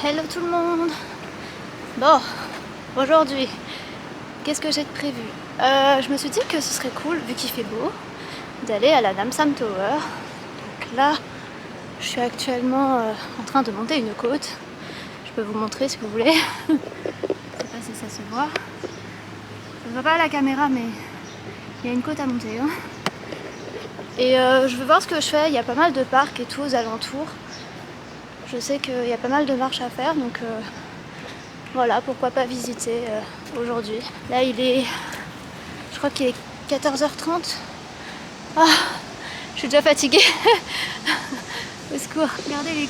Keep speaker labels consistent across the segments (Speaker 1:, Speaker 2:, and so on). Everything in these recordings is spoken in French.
Speaker 1: Hello tout le monde. Bon, aujourd'hui, qu'est-ce que j'ai de prévu? Je me suis dit que ce serait cool, vu qu'il fait beau, d'aller à la Namsan Tower. Donc là, je suis actuellement en train de monter une côte. Je peux vous montrer si vous voulez. Je sais pas si ça se voit. Ça se voit pas à la caméra, mais il y a une côte à monter. Hein. Et je vais voir ce que je fais. Il y a pas mal de parcs et tout aux alentours. Je sais qu'il y a pas mal de marches à faire, donc voilà, pourquoi pas visiter aujourd'hui. Là, je crois qu'il est 14h30. Ah, je suis déjà fatiguée. Au secours. Regardez,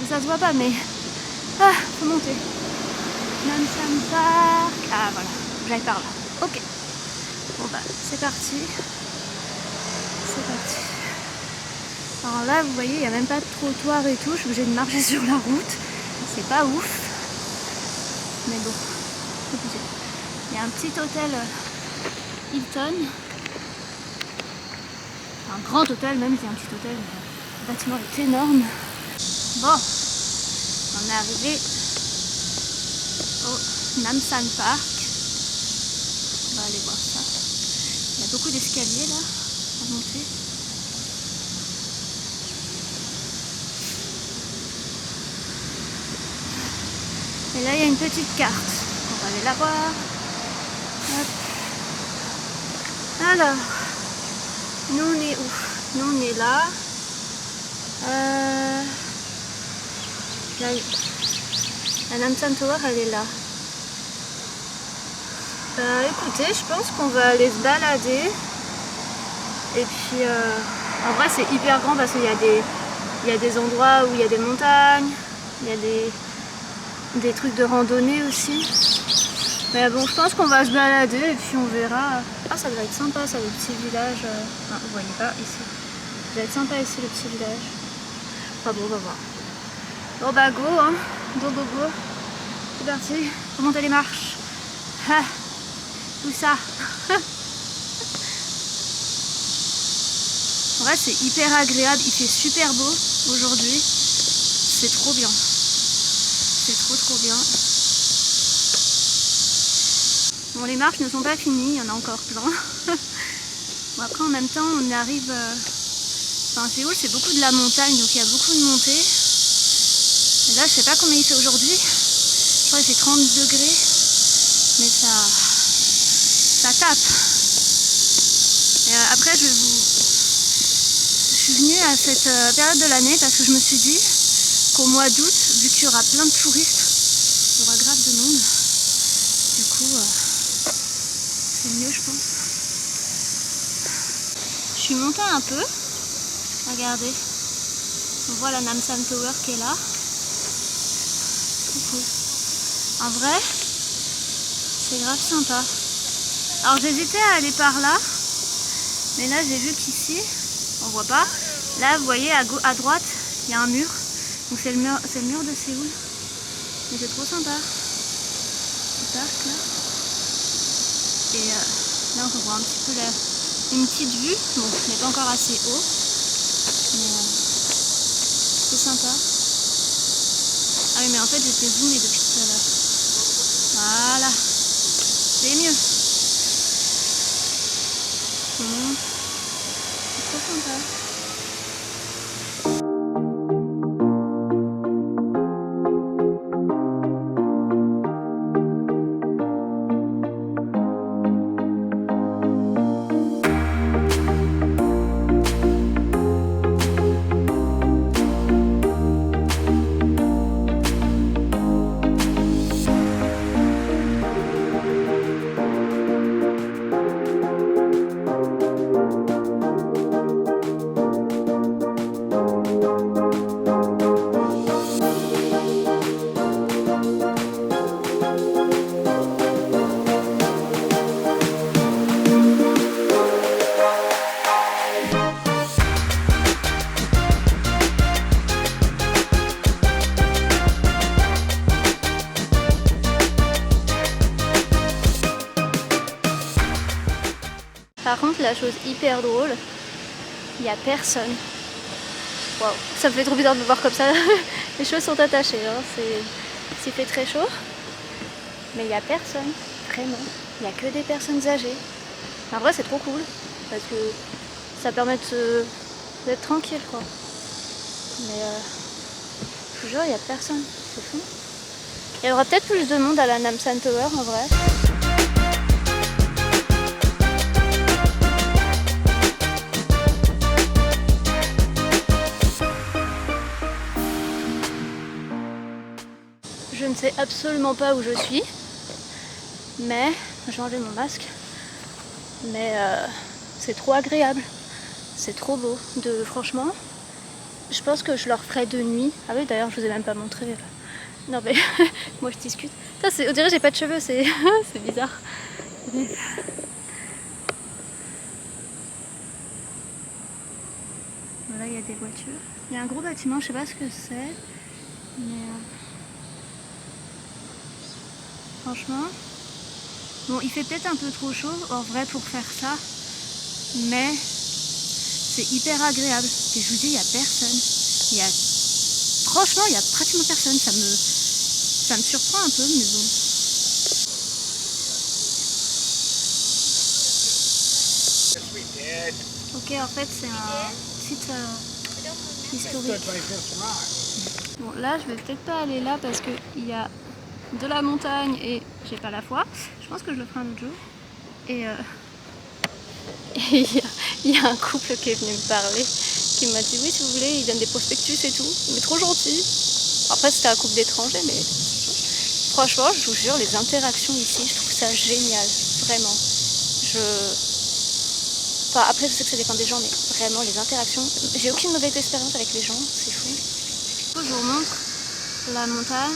Speaker 1: ça se voit pas, mais faut monter. Namsan Park. Ah voilà, j'aille par là. Ok. Bon bah, c'est parti. C'est parti. Alors là, vous voyez, il n'y a même pas de trottoir et tout. Je suis obligée de marcher sur la route. C'est pas ouf. Mais bon, écoutez. Il y a un petit hôtel Hilton. Un grand hôtel, même, c'est un petit hôtel. Le bâtiment est énorme. Bon, on est arrivé au Namsan Park. On va aller voir ça. Il y a beaucoup d'escaliers là à monter. Et là, il y a une petite carte. On va aller la voir. Hop. Alors, nous on est où? Nous on est là. Là, la Namsan Tower, elle est là. Écoutez, je pense qu'on va aller se balader. Et puis, en vrai, c'est hyper grand parce qu'il y a des endroits où il y a des montagnes, il y a des trucs de randonnée aussi. Mais bon, je pense qu'on va se balader et puis on verra. Ah, ça doit être sympa, ça, le petit village. Enfin, vous voyez pas ici. Ça doit être sympa ici, le petit village. Enfin bon, on va voir. Bon bah go, hein. Go, go, go. C'est parti. Faut monter les marches. Ah, tout ça. En vrai, c'est hyper agréable. Il fait super beau aujourd'hui. C'est trop bien. C'est trop bien. Bon, les marches ne sont pas finies, il y en a encore plein. Bon, après, en même temps, on arrive... Enfin, Séoul, c'est beaucoup de la montagne, donc il y a beaucoup de montées. Et là, je sais pas combien il fait aujourd'hui. Je crois qu'il fait 30 degrés. Mais ça tape. Et après, je suis venue à cette période de l'année parce que je me suis dit qu'au mois d'août, vu qu'il y aura plein de touristes, il y aura grave de monde. Du coup, c'est mieux, je pense. Je suis montée un peu. Regardez. On voit la Namsan Tower qui est là. Trop cool. En vrai, c'est grave sympa. Alors j'hésitais à aller par là. Mais là, j'ai vu qu'ici, on voit pas. Là, vous voyez, à droite, il y a un mur. Donc c'est le mur de Séoul. Mais c'est trop sympa. Le parc là. Et là on voit un petit peu une petite vue. Bon, ce n'est pas encore assez haut. Mais c'est sympa. Ah oui, mais en fait j'étais zoomée depuis tout à l'heure. Voilà. C'est mieux. C'est trop sympa. Par contre, la chose hyper drôle, il n'y a personne. Waouh, ça me fait trop bizarre de me voir comme ça. Les cheveux sont attachés, hein. s'il fait très chaud. Mais il n'y a personne, vraiment. Il n'y a que des personnes âgées. En vrai, c'est trop cool. Parce que ça permet d'être tranquille, quoi. Mais je vous jure, il n'y a personne. C'est fou. Il y aura peut-être plus de monde à la Namsan Tower, en vrai. Je ne sais absolument pas où je suis, mais j'ai enlevé mon masque. Mais c'est trop agréable, c'est trop beau. Franchement, je pense que je leur ferai de nuit. Ah oui, d'ailleurs, je vous ai même pas montré. Non mais moi je discute. On dirait que j'ai pas de cheveux, c'est c'est bizarre. Voilà, il y a des voitures. Il y a un gros bâtiment, je sais pas ce que c'est, mais franchement, bon, il fait peut-être un peu trop chaud en vrai pour faire ça, mais c'est hyper agréable. Et je vous dis, il y a personne. Franchement, il y a pratiquement personne. Ça me surprend un peu, mais bon. Ok, en fait, c'est un site historique. Bon, là, je vais peut-être pas aller là parce qu'il y a de la montagne et j'ai pas la foi. Je pense que je le ferai un autre jour. Et il y a un couple qui est venu me parler, qui m'a dit oui, si vous voulez, il donne des prospectus et tout. Mais trop gentil. Après, c'était un couple d'étrangers, mais franchement, je vous jure, les interactions ici, je trouve ça génial. Vraiment. Enfin, après, je sais que ça dépend des gens, mais vraiment, les interactions... J'ai aucune mauvaise expérience avec les gens, c'est fou. Je vous montre la montagne.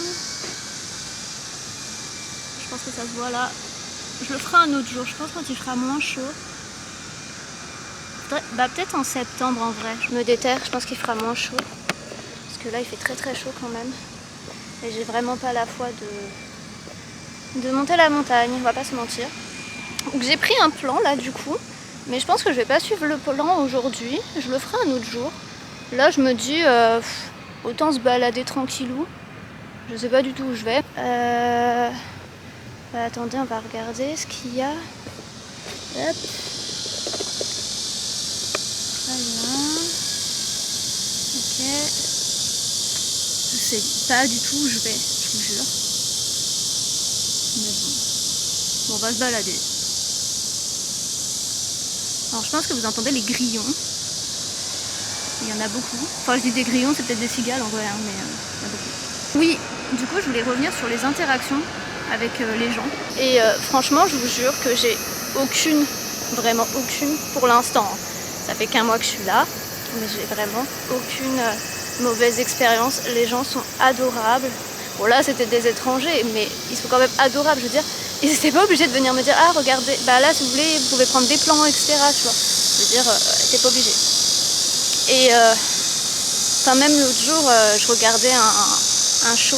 Speaker 1: Je pense que ça se voit là. Je le ferai un autre jour, je pense quand il fera moins chaud. Bah peut-être en septembre en vrai. Je me déterre, je pense qu'il fera moins chaud. Parce que là, il fait très très chaud quand même. Et j'ai vraiment pas la foi de monter la montagne, on va pas se mentir. Donc j'ai pris un plan là du coup. Mais je pense que je vais pas suivre le plan aujourd'hui, je le ferai un autre jour. Là je me dis, autant se balader tranquillou. Je sais pas du tout où je vais. Bah, attendez, on va regarder ce qu'il y a. Hop. Voilà. Ok. Je sais pas du tout où je vais, je vous jure. Mais bon, on va se balader. Alors je pense que vous entendez les grillons. Il y en a beaucoup. Enfin je dis des grillons, c'est peut-être des cigales en vrai, hein, mais il y en a beaucoup. Oui, du coup je voulais revenir sur les interactions avec les gens. Et franchement je vous jure que j'ai aucune, vraiment aucune pour l'instant. Ça fait qu'un mois que je suis là, mais j'ai vraiment aucune mauvaise expérience. Les gens sont adorables. Bon là c'était des étrangers, mais ils sont quand même adorables, je veux dire. Ils n'étaient pas obligés de venir me dire ah regardez, bah là si vous voulez vous pouvez prendre des plans, etc. Tu vois. Je veux dire, t'es pas obligé. Et enfin même l'autre jour je regardais un show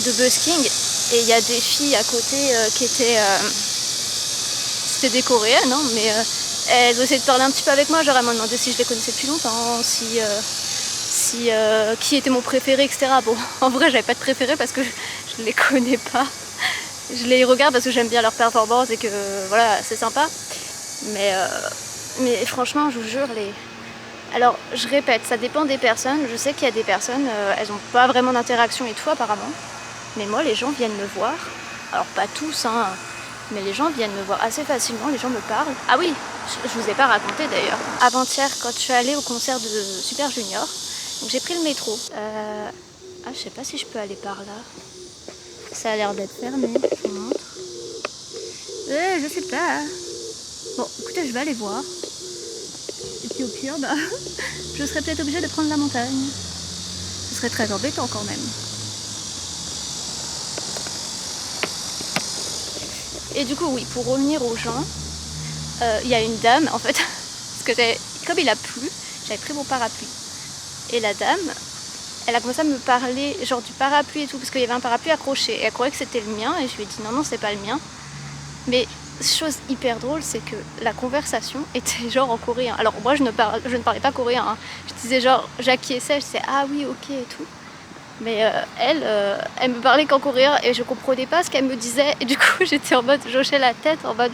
Speaker 1: de busking et il y a des filles à côté qui étaient c'était des coréennes hein, mais elles ont essayé de parler un petit peu avec moi, genre elles m'ont demandé si je les connaissais depuis longtemps, qui était mon préféré, etc. Bon en vrai j'avais pas de préféré parce que je les connais pas. Je les regarde parce que j'aime bien leur performance et que voilà, c'est sympa. Mais franchement, je vous jure, alors, je répète, ça dépend des personnes. Je sais qu'il y a des personnes, elles n'ont pas vraiment d'interaction et tout apparemment. Mais moi, les gens viennent me voir. Alors, pas tous, hein. Mais les gens viennent me voir assez facilement, les gens me parlent. Ah oui, je vous ai pas raconté d'ailleurs. Avant-hier, quand je suis allée au concert de Super Junior, donc j'ai pris le métro. Ah, je sais pas si je peux aller par là. Ça a l'air d'être fermé, je vous montre. Je sais pas. Bon, écoutez, je vais aller voir. Et puis au pire, bah, je serais peut-être obligée de prendre la montagne. Ce serait très embêtant quand même. Et du coup, oui, pour revenir aux gens, il y a une dame, en fait, parce que comme il a plu, j'avais pris mon parapluie. Et la dame, elle a commencé à me parler genre du parapluie et tout, parce qu'il y avait un parapluie accroché. Et elle croyait que c'était le mien, et je lui ai dit non, non, c'est pas le mien. Mais chose hyper drôle, c'est que la conversation était genre en coréen. Alors moi, je ne parlais pas coréen, hein. Je disais genre, j'acquiesçais, je disais ah oui, ok et tout. Mais elle me parlait qu'en coréen et je comprenais pas ce qu'elle me disait. Et du coup, j'étais en mode, j'hochais la tête en mode,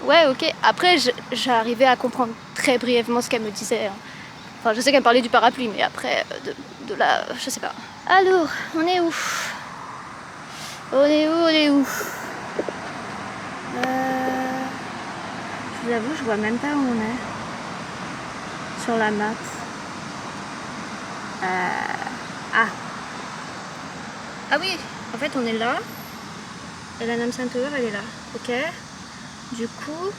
Speaker 1: ouais, ok. Après, j'arrivais à comprendre très brièvement ce qu'elle me disait. Enfin, je sais qu'elle me parlait du parapluie, mais après, de là, je sais pas. Alors, on est où? On est où? On est où? Je vous avoue, je vois même pas où on est. Sur la map. Ah. Ah oui, en fait, on est là. Et la Namsan Tower, elle est là. Ok. Du coup,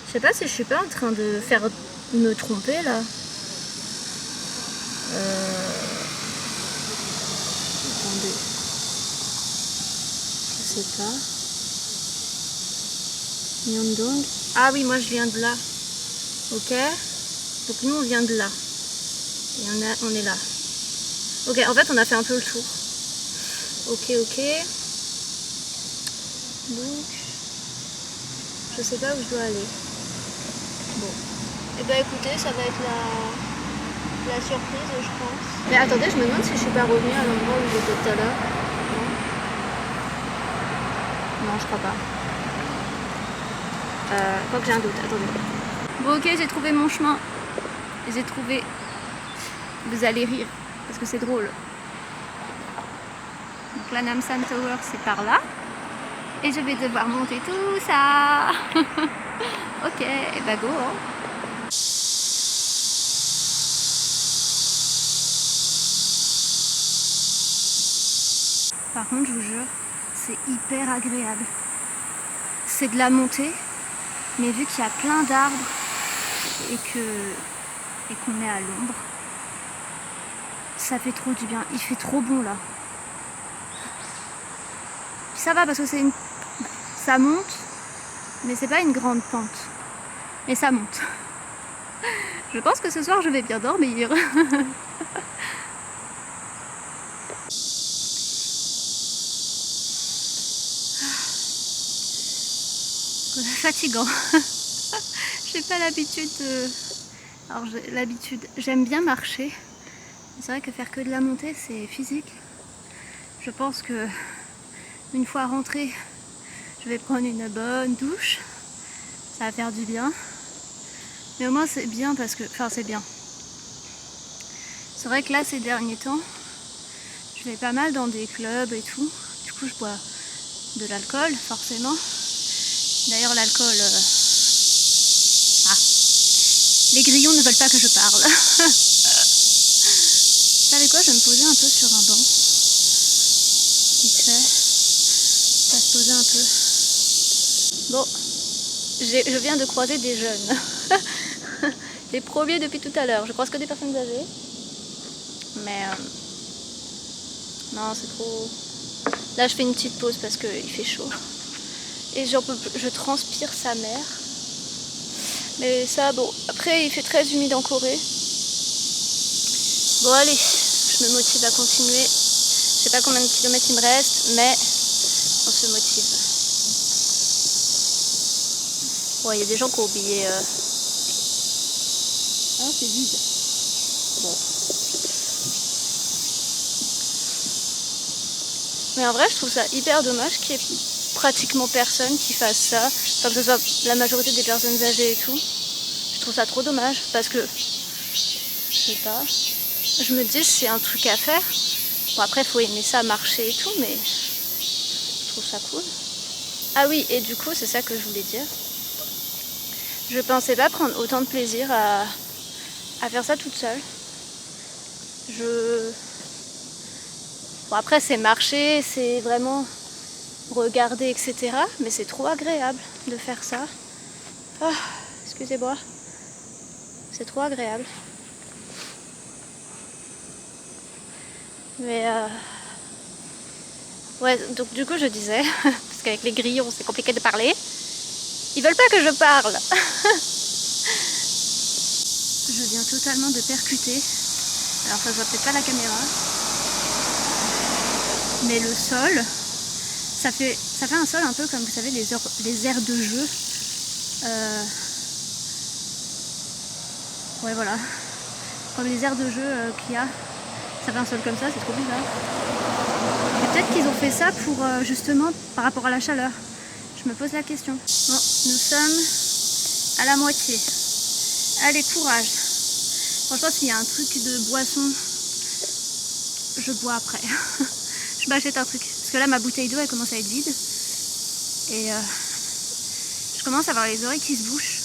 Speaker 1: je sais pas si je suis pas en train de me tromper là. Attendez. Je sais pas. Myeongdong. Ah oui, moi je viens de là. Ok. Donc nous on vient de là. Et on est là. Ok, en fait on a fait un peu le tour. Ok, ok. Donc, je sais pas où je dois aller. Bon. Et bah écoutez, ça va être la surprise, je pense. Mais attendez, je me demande si je suis pas revenue à l'endroit où j'étais tout à l'heure. Non. Non, je crois pas. Quoi que j'ai un doute, attendez. Bon ok, j'ai trouvé mon chemin. J'ai trouvé... Vous allez rire, parce que c'est drôle. Donc la Namsan Tower, c'est par là. Et je vais devoir monter tout ça. Ok, et bah go hein. Par contre, je vous jure, c'est hyper agréable. C'est de la montée, mais vu qu'il y a plein d'arbres et qu'on est à l'ombre, ça fait trop du bien. Il fait trop bon là. Puis ça va parce que ça monte, mais c'est pas une grande pente. Mais ça monte. Je pense que ce soir je vais bien dormir. Fatigant. J'ai pas l'habitude de... Alors j'aime bien marcher. C'est vrai que faire que de la montée c'est physique. Je pense que une fois rentrée, je vais prendre une bonne douche. Ça va faire du bien. Mais au moins c'est bien parce que... Enfin c'est bien. C'est vrai que là ces derniers temps, je vais pas mal dans des clubs et tout. Du coup je bois de l'alcool forcément. D'ailleurs l'alcool... Ah, les grillons ne veulent pas que je parle. Vous savez quoi, je vais me poser un peu sur un banc. Vite fait. On va se poser un peu. Bon, je viens de croiser des jeunes. Les premiers depuis tout à l'heure. Je croise que des personnes âgées. Mais non, c'est trop... Là je fais une petite pause parce qu'il fait chaud. Et je transpire sa mère. Mais ça, bon, après il fait très humide en Corée. Bon allez, je me motive à continuer. Je sais pas combien de kilomètres il me reste, mais on se motive. Bon, il y a des gens qui ont oublié... Ah, c'est vide. Bon. Mais en vrai, je trouve ça hyper dommage qu'il y ait pratiquement personne qui fasse ça. Enfin, que ce soit la majorité des personnes âgées et tout. Je trouve ça trop dommage parce que... Je sais pas. Je me dis, c'est un truc à faire. Bon, après, il faut aimer ça, marcher et tout, mais je trouve ça cool. Ah oui, et du coup, c'est ça que je voulais dire. Je pensais pas prendre autant de plaisir à faire ça toute seule. Bon, après, c'est marcher, c'est vraiment regarder, etc. Mais c'est trop agréable de faire ça. Ah, excusez-moi. C'est trop agréable. Mais ouais, donc du coup je disais, parce qu'avec les grillons c'est compliqué de parler, ils veulent pas que je parle. Je viens totalement de percuter. Alors ça se voit peut-être pas la caméra. Mais le sol, ça fait un sol un peu comme vous savez les aires de jeu. Ouais voilà. Comme les aires de jeu qu'il y a Ça fait un sol comme ça, c'est trop bizarre. Et peut-être qu'ils ont fait ça pour justement par rapport à la chaleur. Je me pose la question. Bon, nous sommes à la moitié. Allez, courage. Franchement, s'il y a un truc de boisson, je bois après. Je m'achète un truc. Parce que là, ma bouteille d'eau, elle commence à être vide. Et je commence à avoir les oreilles qui se bouchent.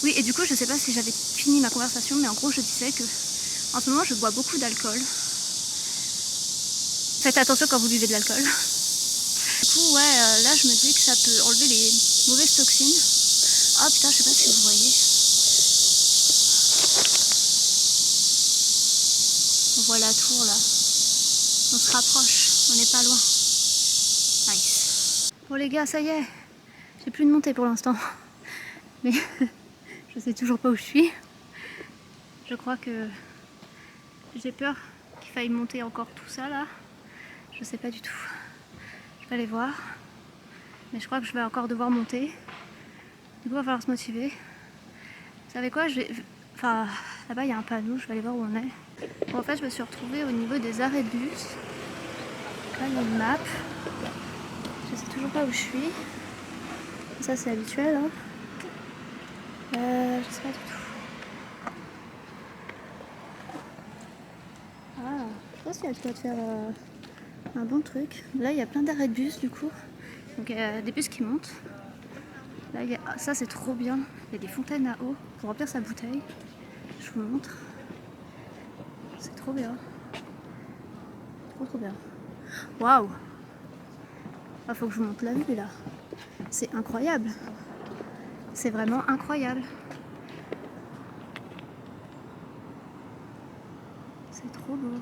Speaker 1: Oui, et du coup, je sais pas si j'avais fini ma conversation, mais en gros, je disais que en ce moment, je bois beaucoup d'alcool. Faites attention quand vous buvez de l'alcool. Du coup, ouais, là, je me dis que ça peut enlever les mauvaises toxines. Oh putain, je sais pas si vous voyez. On voit la tour là. On se rapproche, on n'est pas loin. Nice. Bon les gars, ça y est. J'ai plus de montée pour l'instant. Mais je sais toujours pas où je suis. Je crois que j'ai peur qu'il faille monter encore tout ça là. Je sais pas du tout. Je vais aller voir. Mais je crois que je vais encore devoir monter. Du coup, il va falloir se motiver. Vous savez quoi, enfin, là-bas, il y a un panneau, je vais aller voir où on est. Bon, en fait, je me suis retrouvée au niveau des arrêts de bus. Là, il y a une map. Je sais toujours pas où je suis. Ça, c'est habituel, hein. Je sais pas du tout. Ah, je sais pas si elle doit faire un bon truc. Là, il y a plein d'arrêts de bus, du coup. Donc, il y a des bus qui montent. Là, ça, c'est trop bien. Il y a des fontaines à eau pour remplir sa bouteille. Je vous montre. C'est trop bien. Trop bien. Waouh! Ah, faut que je vous montre la vue là. C'est incroyable. C'est vraiment incroyable. C'est trop beau.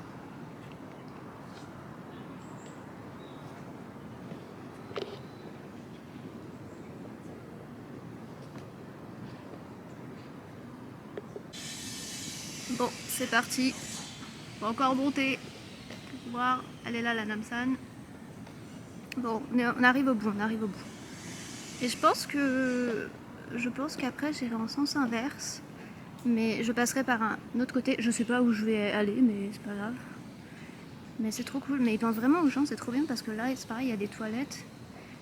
Speaker 1: Bon, c'est parti. On va encore monter. Pour voir, elle est là la Namsan. Bon, on arrive au bout, Et je pense qu'après j'irai en sens inverse. Mais je passerai par un autre côté. Je sais pas où je vais aller, mais c'est pas grave. Mais c'est trop cool. Mais ils pensent vraiment aux gens, c'est trop bien parce que là, c'est pareil, il y a des toilettes.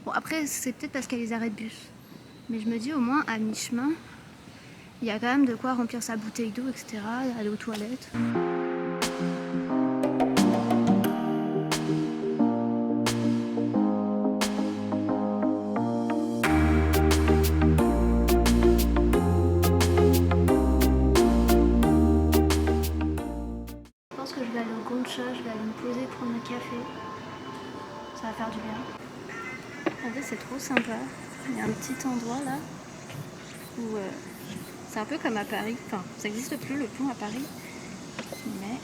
Speaker 1: Bon, après, c'est peut-être parce qu'il y a les arrêts de bus. Mais je me dis au moins à mi-chemin, il y a quand même de quoi remplir sa bouteille d'eau, etc. Aller aux toilettes. Je pense que je vais aller au Goncha, je vais aller me poser, prendre un café. Ça va faire du bien. Regardez, c'est trop sympa. Il y a un petit endroit là où c'est un peu comme à Paris. Enfin, ça n'existe plus le pont à Paris. Mais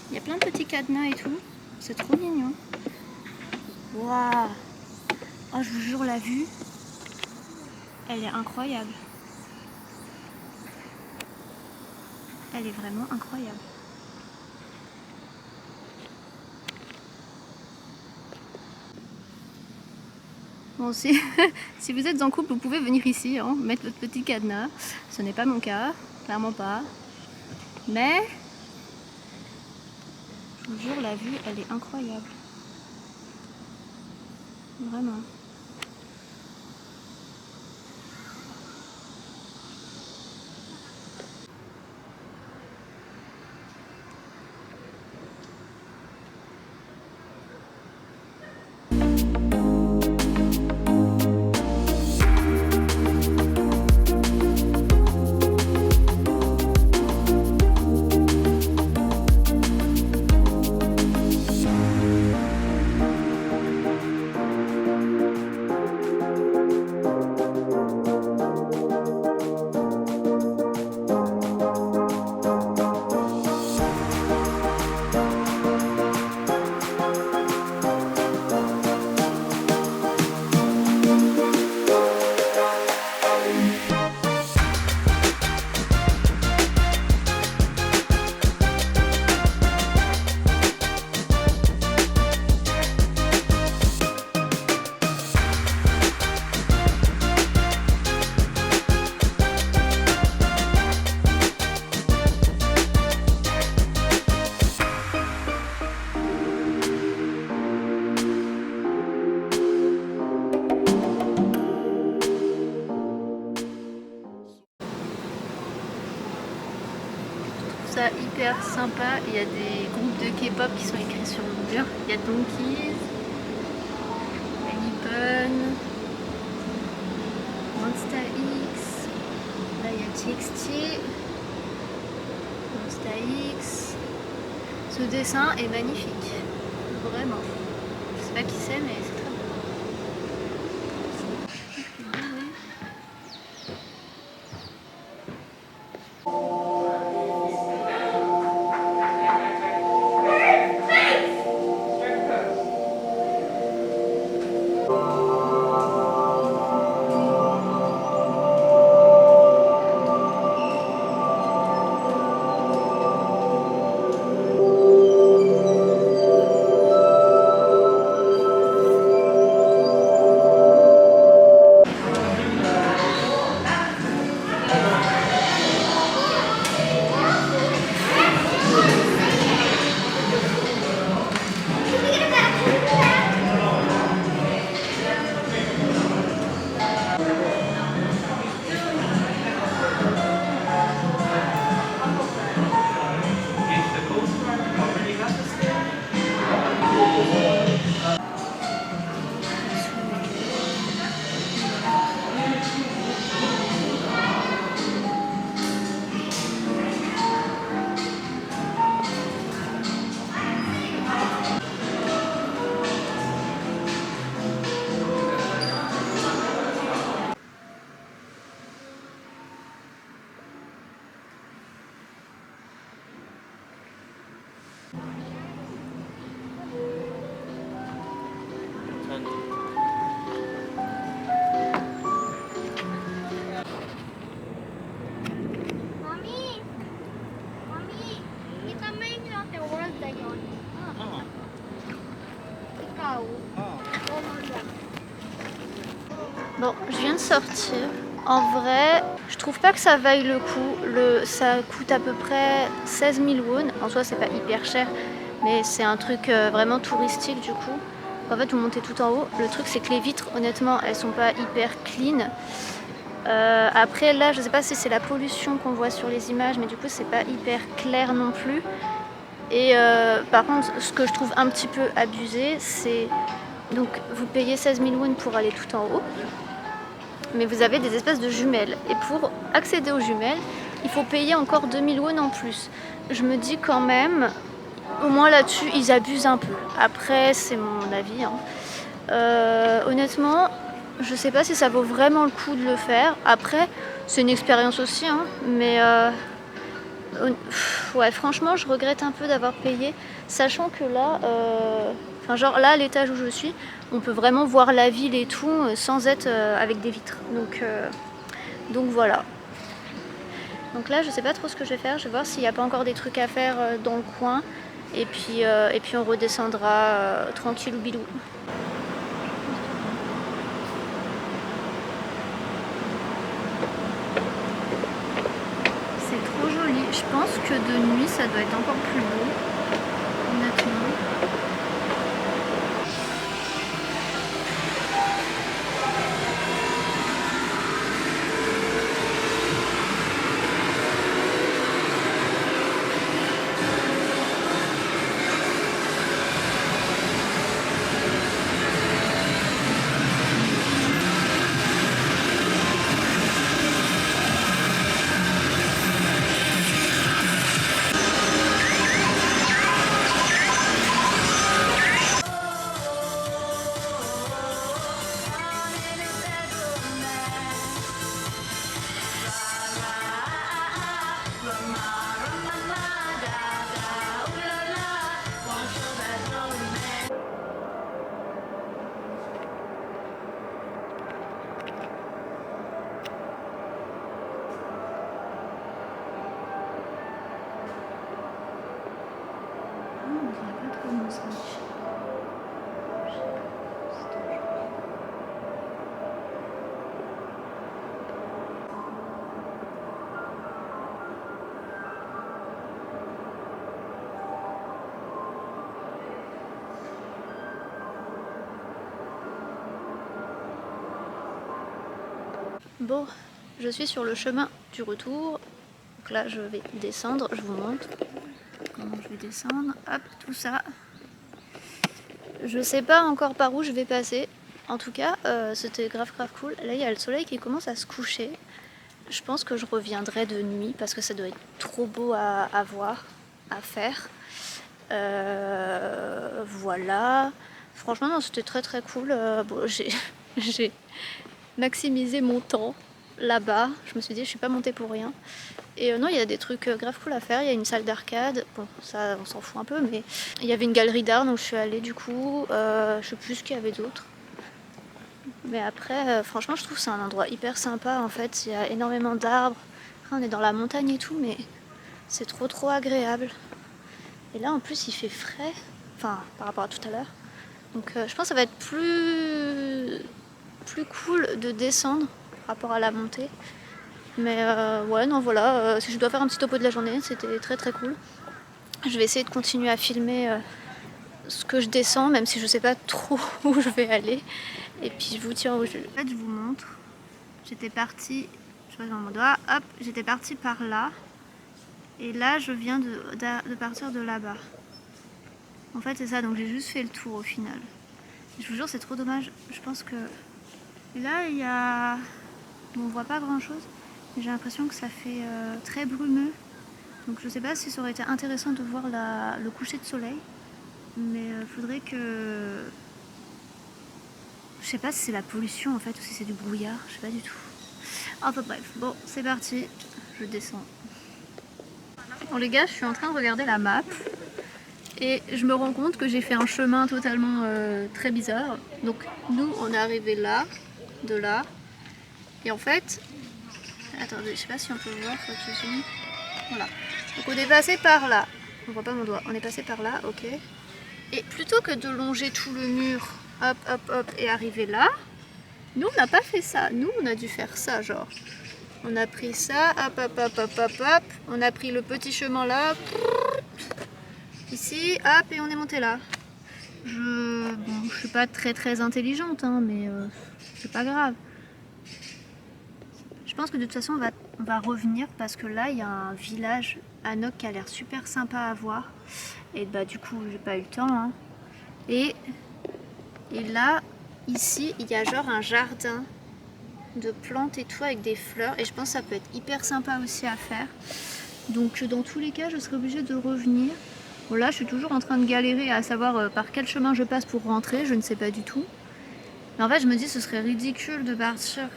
Speaker 1: il y a plein de petits cadenas et tout. C'est trop mignon. Waouh! Oh, je vous jure, la vue, elle est incroyable. Elle est vraiment incroyable. Bon, si vous êtes en couple, vous pouvez venir ici, hein, mettre votre petit cadenas. Ce n'est pas mon cas, clairement pas. Mais, je vous jure, la vue, elle est incroyable. Vraiment. ça hyper sympa. Il y a des groupes de K-pop qui sont écrits sur le mur. Il y a Donkeys, Anypun, Monsta X, là il y a TXT, Monsta X. Ce dessin est magnifique, vraiment. Je sais pas qui c'est, mais c'est très beau. Bon, je viens de sortir. En vrai, je trouve pas que ça vaille le coup. Ça coûte à peu près 16 000 won. En soi, c'est pas hyper cher, mais c'est un truc vraiment touristique du coup. En fait, vous montez tout en haut. Le truc, c'est que les vitres, honnêtement, elles sont pas hyper clean. Après, là, je sais pas si c'est la pollution qu'on voit sur les images, mais du coup, c'est pas hyper clair non plus. Et par contre, ce que je trouve un petit peu abusé, c'est donc vous payez 16 000 won pour aller tout en haut, mais vous avez des espèces de jumelles. Et pour accéder aux jumelles, il faut payer encore 2 000 won en plus. Je me dis quand même, au moins là-dessus, ils abusent un peu. Après, c'est mon avis, hein. Honnêtement, je sais pas si ça vaut vraiment le coup de le faire. Après, c'est une expérience aussi, hein, mais ouais, franchement, je regrette un peu d'avoir payé, sachant que là, enfin genre là, à l'étage où je suis, on peut vraiment voir la ville et tout sans être avec des vitres. Donc voilà. Donc là, je sais pas trop ce que je vais faire. Je vais voir s'il n'y a pas encore des trucs à faire dans le coin, et puis on redescendra tranquillou bilou. C'est trop joli. Je pense que de nuit, ça doit être encore plus beau, honnêtement. Bon, je suis sur le chemin du retour. Donc Donc là je vais descendre, je vous montre comment je vais descendre. Hop, tout ça. Je sais pas encore par où je vais passer. En tout cas, c'était grave cool. Là il y a le soleil qui commence à se coucher. Je pense que je reviendrai de nuit parce que ça doit être trop beau à voir, à faire. Voilà. Franchement, c'était très cool. Bon, j'ai maximisé mon temps là-bas. Je me suis dit, je suis pas montée pour rien. Et non, il y a des trucs grave cool à faire. Il y a une salle d'arcade. Bon, ça, on s'en fout un peu, mais il y avait une galerie d'art, donc je suis allée du coup. Je sais plus ce qu'il y avait d'autre. Mais après, franchement, je trouve que c'est un endroit hyper sympa. En fait, il y a énormément d'arbres. Après, on est dans la montagne et tout, mais c'est trop agréable. Et là, en plus, il fait frais. Enfin, par rapport à tout à l'heure. Donc, je pense que ça va être plus cool de descendre par rapport à la montée. Mais ouais, non, voilà. Si je dois faire un petit topo de la journée, c'était très cool. Je vais essayer de continuer à filmer ce que je descends, même si je sais pas trop où je vais aller. Et puis je vous tiens au jeu. En fait, je vous montre. J'étais partie, je passe dans mon doigt, hop, j'étais partie par là. Et là, je viens de partir de là-bas. En fait, c'est ça, donc j'ai juste fait le tour au final. Je vous jure, c'est trop dommage. Je pense que là, il y a... Bon, on voit pas grand-chose, mais j'ai l'impression que ça fait très brumeux. Donc je sais pas si ça aurait été intéressant de voir le coucher de soleil. Mais faudrait que... Je sais pas si c'est la pollution en fait ou si c'est du brouillard, je sais pas du tout. Enfin bref, bon c'est parti, je descends. Bon les gars, je suis en train de regarder la map et je me rends compte que j'ai fait un chemin totalement très bizarre. Donc nous on est arrivé là, de là, et en fait, attendez, je sais pas si on peut voir, faut que je zoome. Voilà. Donc on est passé par là, on voit pas mon doigt, on est passé par là, ok. Et plutôt que de longer tout le mur, hop, et arriver là, nous on n'a pas fait ça. Nous on a dû faire ça, genre. On a pris ça, hop. On a pris le petit chemin là, ici, hop, et on est monté là. Je suis pas très intelligente, hein, mais c'est pas grave. Je pense que de toute façon on va revenir parce que là il y a un village à Noc qui a l'air super sympa à voir. Et bah du coup j'ai pas eu le temps. Hein. Et là, ici, il y a genre un jardin de plantes et tout avec des fleurs. Et je pense que ça peut être hyper sympa aussi à faire. Donc dans tous les cas, je serai obligée de revenir. Bon là, je suis toujours en train de galérer à savoir par quel chemin je passe pour rentrer. Je ne sais pas du tout. Mais en fait, je me dis ce serait ridicule de partir.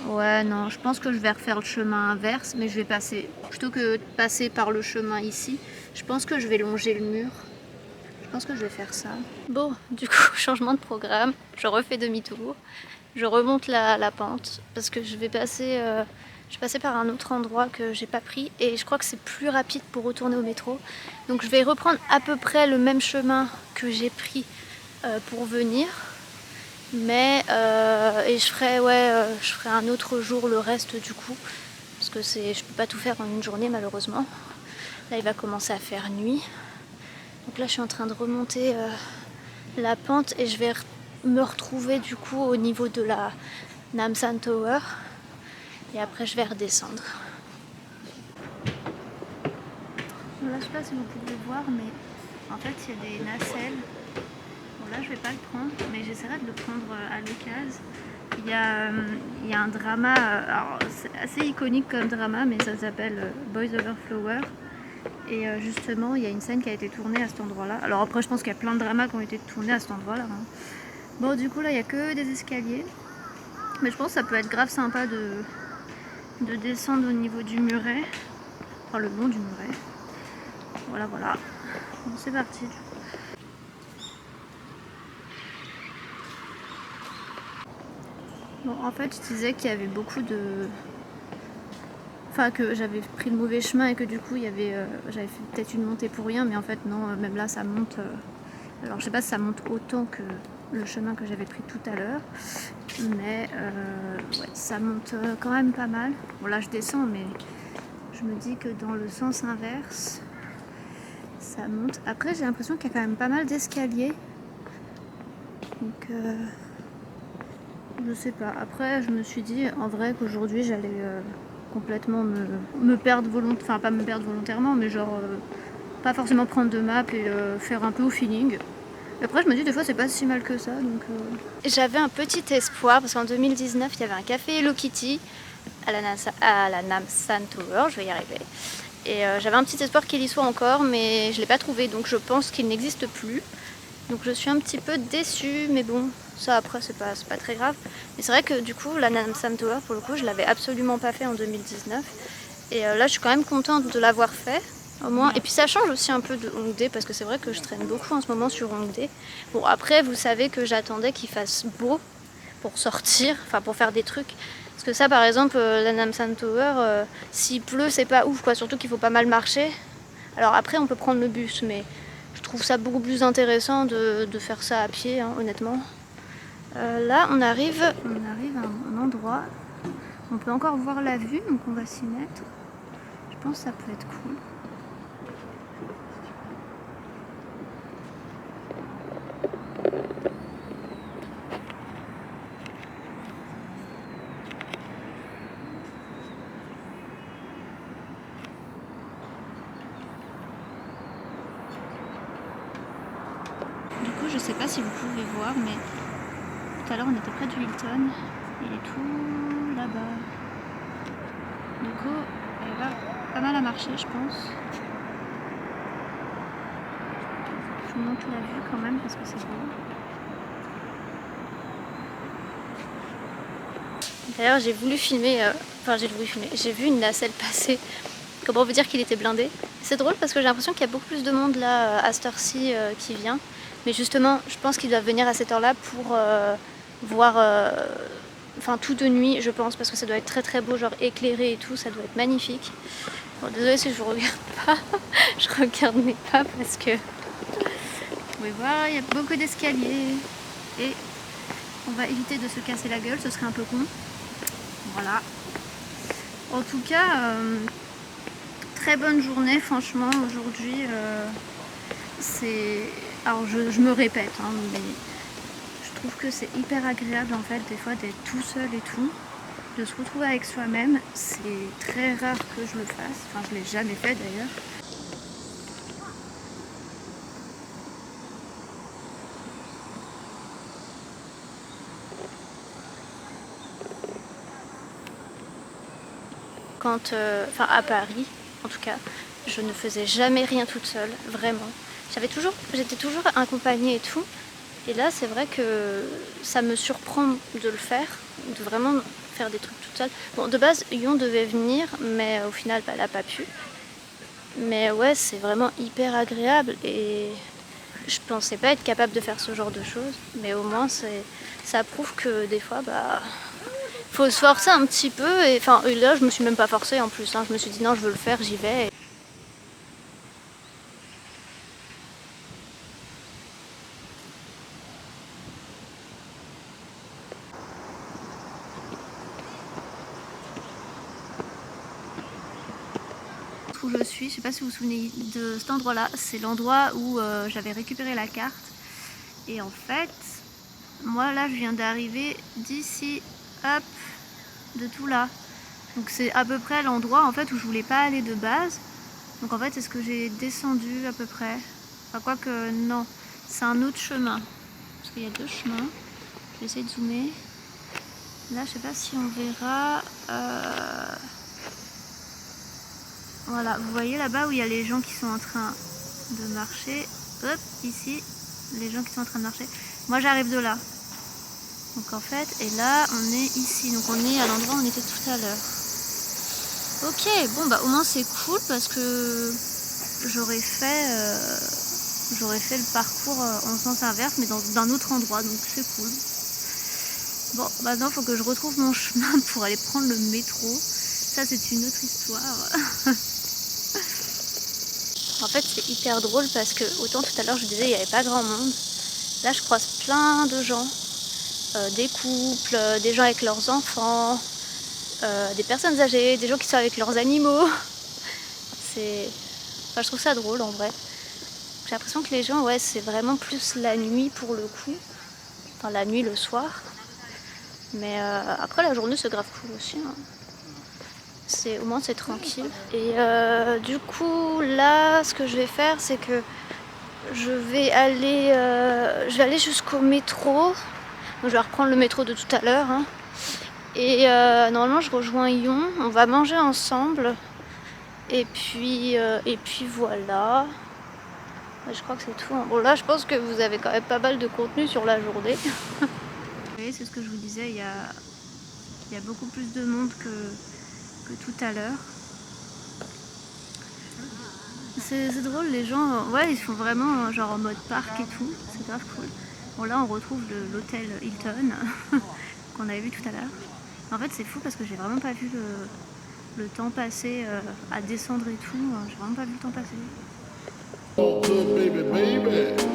Speaker 1: Ouais, non, je pense que je vais refaire le chemin inverse. Mais je vais passer, plutôt que de passer par le chemin ici, je pense que je vais longer le mur. Je pense que je vais faire ça. Bon, du coup, changement de programme. Je refais demi-tour. Je remonte la pente parce que je vais passer par un autre endroit que j'ai pas pris et je crois que c'est plus rapide pour retourner au métro. Donc je vais reprendre à peu près le même chemin que j'ai pris pour venir. Mais et je ferai un autre jour le reste du coup parce que je peux pas tout faire en une journée malheureusement. Là il va commencer à faire nuit. Donc là je suis en train de remonter la pente et je vais me retrouver du coup au niveau de la Namsan Tower et après je vais redescendre. Là je sais pas si vous pouvez voir mais en fait il y a des nacelles. Bon là je vais pas le prendre mais j'essaierai de le prendre à l'occasion. Il y a un drama, alors c'est assez iconique comme drama mais ça s'appelle Boys Over Flower. Et justement, il y a une scène qui a été tournée à cet endroit-là. Alors après, je pense qu'il y a plein de dramas qui ont été tournés à cet endroit-là. Hein. Bon, du coup, là, il n'y a que des escaliers. Mais je pense que ça peut être grave sympa de descendre au niveau du muret. Enfin, le long du muret. Voilà. Bon, c'est parti. Bon, en fait, je disais qu'il y avait beaucoup de... Enfin, que j'avais pris le mauvais chemin et que du coup, j'avais fait peut-être une montée pour rien. Mais en fait, non, même là, ça monte... Alors, je sais pas si ça monte autant que le chemin que j'avais pris tout à l'heure. Mais ouais, ça monte quand même pas mal. Bon, là, je descends, mais je me dis que dans le sens inverse, ça monte. Après, j'ai l'impression qu'il y a quand même pas mal d'escaliers. Donc... je sais pas. Après, je me suis dit en vrai qu'aujourd'hui j'allais complètement me perdre volontairement, enfin pas me perdre volontairement, mais genre pas forcément prendre de map et faire un peu au feeling. Après je me dis des fois c'est pas si mal que ça donc. J'avais un petit espoir parce qu'en 2019 il y avait un café Hello Kitty à la Namsan Tower, je vais y arriver. Et j'avais un petit espoir qu'il y soit encore mais je l'ai pas trouvé donc je pense qu'il n'existe plus. Donc je suis un petit peu déçue mais bon ça après c'est pas très grave. Mais c'est vrai que du coup la Namsan Tower pour le coup je l'avais absolument pas fait en 2019. Et là je suis quand même contente de l'avoir fait. Au moins. Et puis ça change aussi un peu de Hongdae parce que c'est vrai que je traîne beaucoup en ce moment sur Hongdae. Bon après vous savez que j'attendais qu'il fasse beau pour sortir, enfin pour faire des trucs. Parce que ça par exemple la Namsan Tower, s'il pleut c'est pas ouf quoi, surtout qu'il faut pas mal marcher. Alors après on peut prendre le bus mais je trouve ça beaucoup plus intéressant de faire ça à pied hein, honnêtement. Là on arrive à un endroit, on peut encore voir la vue donc on va s'y mettre. Je pense que ça peut être cool. Du coup, je sais pas si vous pouvez voir, mais tout à l'heure on était près du Hilton. Il est tout là-bas. Du coup, il va pas mal à marcher, je pense. Je vous montre la vue quand même parce que c'est beau. D'ailleurs, j'ai voulu filmer, j'ai vu une nacelle passer. Comment vous dire qu'il était blindé. C'est drôle parce que j'ai l'impression qu'il y a beaucoup plus de monde là à cette heure-ci qui vient. Mais justement, je pense qu'ils doivent venir à cette heure-là pour voir, enfin tout de nuit, je pense, parce que ça doit être très très beau, genre éclairé et tout, ça doit être magnifique. Bon, désolée si je vous regarde pas, je regarde mes pas parce que vous pouvez voir, il y a beaucoup d'escaliers et on va éviter de se casser la gueule, ce serait un peu con. Voilà. En tout cas, très bonne journée, franchement, aujourd'hui. Alors je me répète, hein, mais je trouve que c'est hyper agréable en fait des fois d'être tout seul et tout, de se retrouver avec soi-même. C'est très rare que je le fasse, enfin je l'ai jamais fait d'ailleurs. Quand, enfin à Paris en tout cas, je ne faisais jamais rien toute seule, vraiment. J'étais toujours accompagnée et tout. Et là, c'est vrai que ça me surprend de le faire, de vraiment faire des trucs toute seule. Bon, de base, Yon devait venir, mais au final, elle n'a pas pu. Mais ouais, c'est vraiment hyper agréable et je pensais pas être capable de faire ce genre de choses. Mais au moins, ça prouve que des fois, faut se forcer un petit peu. Et enfin, là, je me suis même pas forcée en plus. Hein. Je me suis dit non, je veux le faire, j'y vais. Où je suis, je sais pas si vous vous souvenez de cet endroit là, c'est l'endroit où j'avais récupéré la carte et en fait moi là je viens d'arriver d'ici, hop, de tout là, donc c'est à peu près l'endroit en fait où je voulais pas aller de base, donc en fait c'est ce que j'ai descendu à peu près, enfin quoi que non, c'est un autre chemin parce qu'il y a deux chemins, je vais essayer de zoomer, là je sais pas si on verra. Voilà, vous voyez là-bas où il y a les gens qui sont en train de marcher. Hop, ici, les gens qui sont en train de marcher. Moi, j'arrive de là. Donc en fait, et là, on est ici. Donc on est à l'endroit où on était tout à l'heure. Ok, bon bah au moins c'est cool parce que j'aurais fait le parcours en sens inverse, mais d'un autre endroit. Donc c'est cool. Bon, maintenant, il faut que je retrouve mon chemin pour aller prendre le métro. Ça, c'est une autre histoire. En fait c'est hyper drôle parce que autant tout à l'heure je disais il n'y avait pas grand monde, là je croise plein de gens, des couples, des gens avec leurs enfants, des personnes âgées, des gens qui sont avec leurs animaux. Enfin, je trouve ça drôle en vrai. J'ai l'impression que les gens, ouais, c'est vraiment plus la nuit pour le coup, enfin la nuit, le soir. Mais après la journée c'est grave cool aussi. Hein. Au moins c'est tranquille. Et du coup là ce que je vais faire c'est que je vais aller jusqu'au métro. Donc, je vais reprendre le métro de tout à l'heure. Hein. Et normalement je rejoins Yon. On va manger ensemble. Et puis voilà. Je crois que c'est tout. Bon là je pense que vous avez quand même pas mal de contenu sur la journée. Vous voyez, c'est ce que je vous disais, il y a beaucoup plus de monde que tout à l'heure. C'est drôle, les gens, ouais, ils sont vraiment genre en mode parc et tout, c'est grave cool. Bon là on retrouve l'hôtel Hilton qu'on avait vu tout à l'heure. En fait c'est fou parce que j'ai vraiment pas vu le temps passer à descendre et tout, j'ai vraiment pas vu le temps passer.
Speaker 2: Oh, good baby, baby.